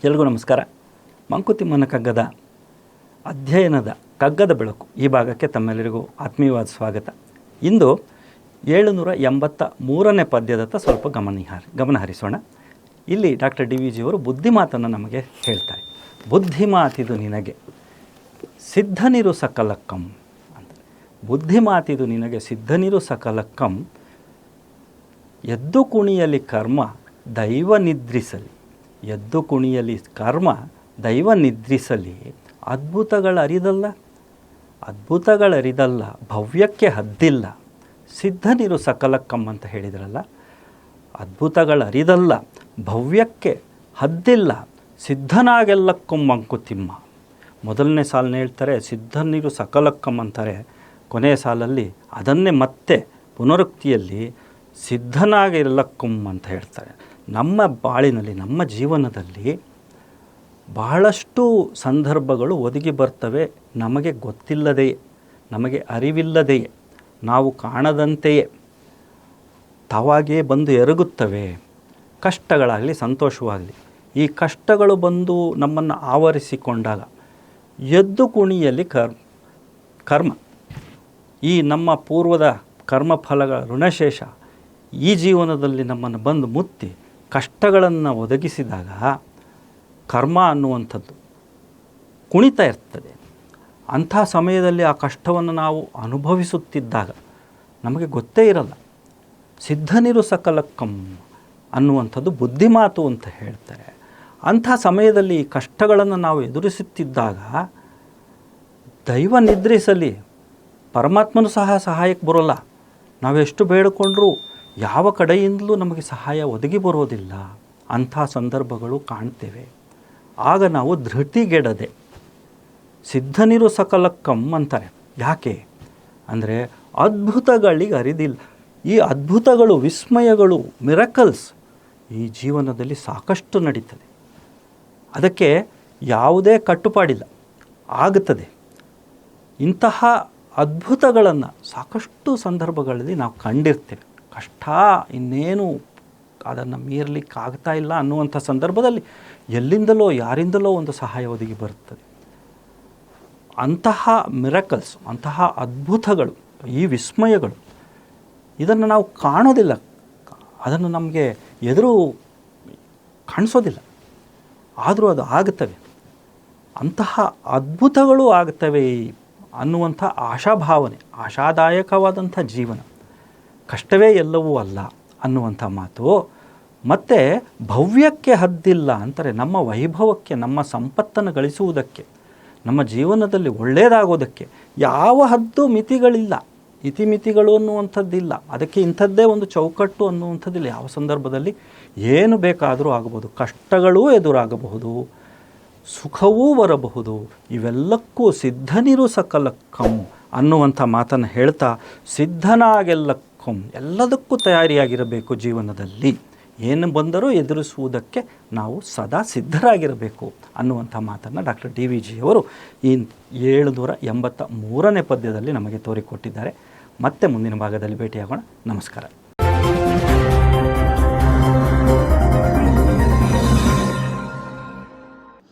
ಎಲ್ರಿಗೂ ನಮಸ್ಕಾರ. ಮಂಕುತಿಮ್ಮನ ಕಗ್ಗದ ಅಧ್ಯಯನದ ಕಗ್ಗದ ಬೆಳಕು ಈ ಭಾಗಕ್ಕೆ ತಮ್ಮೆಲ್ಲರಿಗೂ ಆತ್ಮೀಯವಾದ ಸ್ವಾಗತ. ಇಂದು 783ನೇ ಪದ್ಯದತ್ತ ಸ್ವಲ್ಪ ಗಮನ ಹರಿಸೋಣ. ಇಲ್ಲಿ ಡಾಕ್ಟರ್ ಡಿ ವಿ ಜಿಯವರು ಬುದ್ಧಿಮಾತನ್ನು ನಮಗೆ ಹೇಳ್ತಾರೆ. ಬುದ್ಧಿಮಾತಿದು ನಿನಗೆ ಸಿದ್ಧನಿರು ಸಕಲಕ್ಕಂ ಅಂತ. ಬುದ್ಧಿಮಾತಿದು ನಿನಗೆ ಸಿದ್ಧನಿರು ಸಕಲಕ್ಕಂ, ಎದ್ದು ಕುಣಿಯಲಿ ಕರ್ಮ ದೈವ ನಿದ್ರಿಸಲಿ. ಎದ್ದು ಕುಣಿಯಲಿ ಕರ್ಮ ದೈವ ನಿದ್ರಿಸಲಿ. ಅದ್ಭುತಗಳರಿದಲ್ಲ ಭವ್ಯಕ್ಕೆ ಹದ್ದಿಲ್ಲ. ಸಿದ್ಧನಿರು ಸಕಲಕ್ಕಂ ಅಂತ ಹೇಳಿದ್ರಲ್ಲ, ಅದ್ಭುತಗಳರಿದಲ್ಲ ಭವ್ಯಕ್ಕೆ ಹದ್ದಿಲ್ಲ. ಸಿದ್ಧನಾಗೆಲ್ಲಕ್ಕಂ ಮಂಕುತಿಮ್ಮ. ಮೊದಲನೇ ಸಾಲನ್ನ ಹೇಳ್ತಾರೆ ಸಿದ್ಧನಿರು ಸಕಲಕ್ಕಂ ಅಂತಾರೆ. ಕೊನೆಯ ಸಾಲಲ್ಲಿ ಅದನ್ನೇ ಮತ್ತೆ ಪುನರುಕ್ತಿಯಲ್ಲಿ ಸಿದ್ಧನಾಗೆಲ್ಲಕ್ಕಂ ಅಂತ ಹೇಳ್ತಾರೆ. ನಮ್ಮ ಬಾಳಿನಲ್ಲಿ, ನಮ್ಮ ಜೀವನದಲ್ಲಿ ಬಹಳಷ್ಟು ಸಂದರ್ಭಗಳು ಒದಗಿ ಬರ್ತವೆ. ನಮಗೆ ಗೊತ್ತಿಲ್ಲದೆಯೇ, ನಮಗೆ ಅರಿವಿಲ್ಲದೆಯೇ, ನಾವು ಕಾಣದಂತೆಯೇ ತಾವಾಗಿಯೇ ಬಂದು ಎರಗುತ್ತವೆ. ಕಷ್ಟಗಳಾಗಲಿ ಸಂತೋಷವಾಗಲಿ, ಈ ಕಷ್ಟಗಳು ಬಂದು ನಮ್ಮನ್ನು ಆವರಿಸಿಕೊಂಡಾಗ ಎದ್ದು ಕುಣಿಯಲಿ ಕರ್ಮ, ಈ ನಮ್ಮ ಪೂರ್ವದ ಕರ್ಮಫಲಗಳ ಋಣಶೇಷ ಈ ಜೀವನದಲ್ಲಿ ನಮ್ಮನ್ನು ಬಂದು ಮುತ್ತಿ ಕಷ್ಟಗಳನ್ನು ಒದಗಿಸಿದಾಗ ಕರ್ಮ ಅನ್ನುವಂಥದ್ದು ಕುಣಿತಾ ಇರ್ತದೆ. ಅಂಥ ಸಮಯದಲ್ಲಿ ಆ ಕಷ್ಟವನ್ನು ನಾವು ಅನುಭವಿಸುತ್ತಿದ್ದಾಗ ನಮಗೆ ಗೊತ್ತೇ ಇರಲ್ಲ. ಸಿದ್ಧನಿರು ಸಕಲಕ್ಕಂ ಅನ್ನುವಂಥದ್ದು ಬುದ್ಧಿಮಾತು ಅಂತ ಹೇಳ್ತಾರೆ. ಅಂಥ ಸಮಯದಲ್ಲಿ ಈ ಕಷ್ಟಗಳನ್ನು ನಾವು ಎದುರಿಸುತ್ತಿದ್ದಾಗ ದೈವ ನಿದ್ರಿಸಲಿ, ಪರಮಾತ್ಮನೂ ಸಹ ಸಹಾಯಕ್ಕೆ ಬರೋಲ್ಲ. ನಾವೆಷ್ಟು ಬೇಡಿಕೊಂಡ್ರೂ ಯಾವ ಕಡೆಯಿಂದಲೂ ನಮಗೆ ಸಹಾಯ ಒದಗಿ ಬರೋದಿಲ್ಲ. ಅಂಥ ಸಂದರ್ಭಗಳು ಕಾಣ್ತೇವೆ. ಆಗ ನಾವು ಧೃತಿಗೆಡದೆ ಸಿದ್ಧನಿರು ಸಕಲಕ್ಕಂ ಅಂತಾರೆ. ಯಾಕೆ ಅಂದರೆ ಅದ್ಭುತಗಳಿಗೆ ಅರಿದಿಲ್ಲ. ಈ ಅದ್ಭುತಗಳು, ವಿಸ್ಮಯಗಳು, ಮಿರಕಲ್ಸ್ ಈ ಜೀವನದಲ್ಲಿ ಸಾಕಷ್ಟು ನಡೀತದೆ. ಅದಕ್ಕೆ ಯಾವುದೇ ಕಟ್ಟುಪಾಡಿಲ್ಲ, ಆಗುತ್ತದೆ. ಇಂತಹ ಅದ್ಭುತಗಳನ್ನು ಸಾಕಷ್ಟು ಸಂದರ್ಭಗಳಲ್ಲಿ ನಾವು ಕಂಡಿರ್ತೇವೆ. ಕಷ್ಟ ಇನ್ನೇನು ಅದನ್ನು ಮೀರಲಿಕ್ಕೆ ಆಗ್ತಾ ಇಲ್ಲ ಅನ್ನುವಂಥ ಸಂದರ್ಭದಲ್ಲಿ ಎಲ್ಲಿಂದಲೋ ಯಾರಿಂದಲೋ ಒಂದು ಸಹಾಯ ಒದಗಿ ಬರುತ್ತದೆ. ಅಂತಹ ಮಿರಕಲ್ಸ್, ಅಂತಹ ಅದ್ಭುತಗಳು, ಈ ವಿಸ್ಮಯಗಳು ಇದನ್ನು ನಾವು ಕಾಣೋದಿಲ್ಲ. ಅದನ್ನು ನಮಗೆ ಎದುರು ಕಾಣಿಸೋದಿಲ್ಲ. ಆದರೂ ಅದು ಆಗುತ್ತವೆ. ಅಂತಹ ಅದ್ಭುತಗಳು ಆಗುತ್ತವೆ ಅನ್ನುವಂಥ ಆಶಾಭಾವನೆ, ಆಶಾದಾಯಕವಾದಂಥ ಜೀವನ, ಕಷ್ಟವೇ ಎಲ್ಲವೂ ಅಲ್ಲ ಅನ್ನುವಂಥ ಮಾತು. ಮತ್ತು ಭವ್ಯಕ್ಕೆ ಹದ್ದಿಲ್ಲ ಅಂತಾರೆ. ನಮ್ಮ ವೈಭವಕ್ಕೆ, ನಮ್ಮ ಸಂಪತ್ತನ್ನು ಗಳಿಸುವುದಕ್ಕೆ, ನಮ್ಮ ಜೀವನದಲ್ಲಿ ಒಳ್ಳೆಯದಾಗೋದಕ್ಕೆ ಯಾವ ಹದ್ದು ಮಿತಿಗಳಿಲ್ಲ. ಇತಿಮಿತಿಗಳು ಅನ್ನುವಂಥದ್ದಿಲ್ಲ. ಅದಕ್ಕೆ ಇಂಥದ್ದೇ ಒಂದು ಚೌಕಟ್ಟು ಅನ್ನುವಂಥದ್ದಿಲ್ಲ. ಯಾವ ಸಂದರ್ಭದಲ್ಲಿ ಏನು ಬೇಕಾದರೂ ಆಗಬಹುದು. ಕಷ್ಟಗಳೂ ಎದುರಾಗಬಹುದು, ಸುಖವೂ ಬರಬಹುದು. ಇವೆಲ್ಲಕ್ಕೂ ಸಿದ್ಧನಿರು ಸಕಲಕ್ಕಂ ಅನ್ನುವಂಥ ಮಾತನ್ನು ಹೇಳ್ತಾ, ಸಿದ್ಧನಾಗೆಲ್ಲಕ್ಕಂ, ಎಲ್ಲದಕ್ಕೂ ತಯಾರಿಯಾಗಿರಬೇಕು. ಜೀವನದಲ್ಲಿ ಏನು ಬಂದರೂ ಎದುರಿಸುವುದಕ್ಕೆ ನಾವು ಸದಾ ಸಿದ್ಧರಾಗಿರಬೇಕು ಅನ್ನುವಂಥ ಮಾತನ್ನು ಡಾಕ್ಟರ್ ಡಿ ವಿ ಜಿಯವರು ಈ 783ನೇ ಪದ್ಯದಲ್ಲಿ ನಮಗೆ ತೋರಿಕೊಟ್ಟಿದ್ದಾರೆ. ಮತ್ತೆ ಮುಂದಿನ ಭಾಗದಲ್ಲಿ ಭೇಟಿಯಾಗೋಣ. ನಮಸ್ಕಾರ.